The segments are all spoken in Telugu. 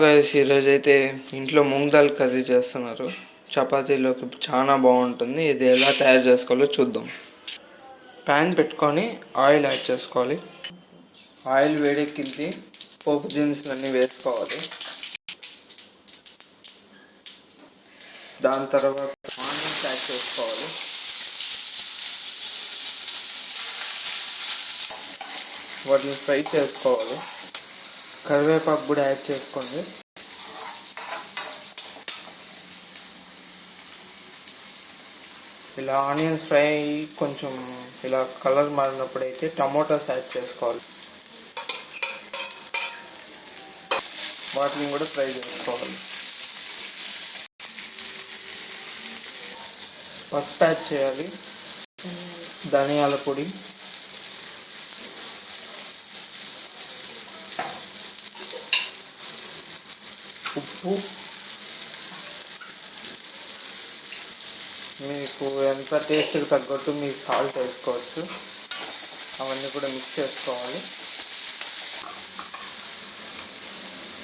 గైస్ ఈరోజు అయితే ఇంట్లో మూంగ్ దాల్ కర్రీ చేస్తున్నారు. చపాతీలోకి చాలా బాగుంటుంది. ఇది ఎలా తయారు చేసుకోవాలో చూద్దాం. ప్యాన్ పెట్టుకొని ఆయిల్ యాడ్ చేసుకోవాలి. ఆయిల్ వేడెక్కింది, పోపు దినుసులు అన్నీ వేసుకోవాలి. దాని తర్వాత ఆనియన్స్ యాడ్ చేసుకోవాలి. వాటిని ఫ్రై చేసుకోవాలి. కరివేపాకు కూడా యాడ్ చేసుకోండి. ఇలా ఆనియన్స్ ఫ్రై కొంచెం ఇలా కలర్ మారినప్పుడైతే టమోటాస్ యాడ్ చేసుకోవాలి. వాటిని కూడా ఫ్రై చేసుకోవాలి. పసుపు యాడ్ చేయాలి, ధనియాల పొడి, ఉప్పు, మీకు ఎంత టేస్ట్కి తగ్గట్టు మీరు సాల్ట్ వేసుకోవచ్చు. అవన్నీ కూడా మిక్స్ చేసుకోవాలి.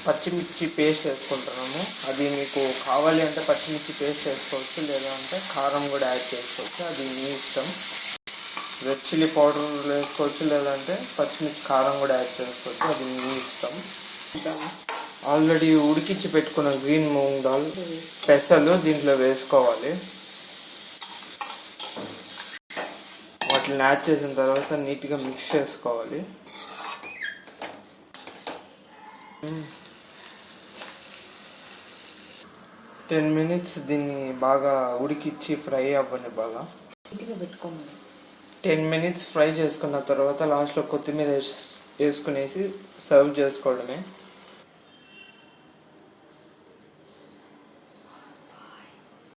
పచ్చిమిర్చి పేస్ట్ వేసుకుంటున్నాము. అది మీకు కావాలి అంటే పచ్చిమిర్చి పేస్ట్ వేసుకోవచ్చు, లేదా అంటే కారం కూడా యాడ్ చేసుకోవచ్చు. అది మీ ఇష్టం. రెడ్ చిల్లీ పౌడర్ వేసుకోవచ్చు, లేదంటే పచ్చిమిర్చి కారం కూడా యాడ్ చేసుకోవచ్చు. అది మీ ఇష్టం. ఆల్రెడీ ఉడికించి పెట్టుకున్న గ్రీన్ మూంగ్ దాల్ పెసలు దీంట్లో వేసుకోవాలి. వాటిని యాడ్ చేసిన తర్వాత నీట్గా మిక్స్ చేసుకోవాలి. టెన్ మినిట్స్ దీన్ని బాగా ఉడికిచ్చి ఫ్రై అవ్వండి. బాగా 10 మినిట్స్ ఫ్రై చేసుకున్న తర్వాత లాస్ట్లో కొత్తిమీర వేసుకునేసి సర్వ్ చేసుకోవడమే.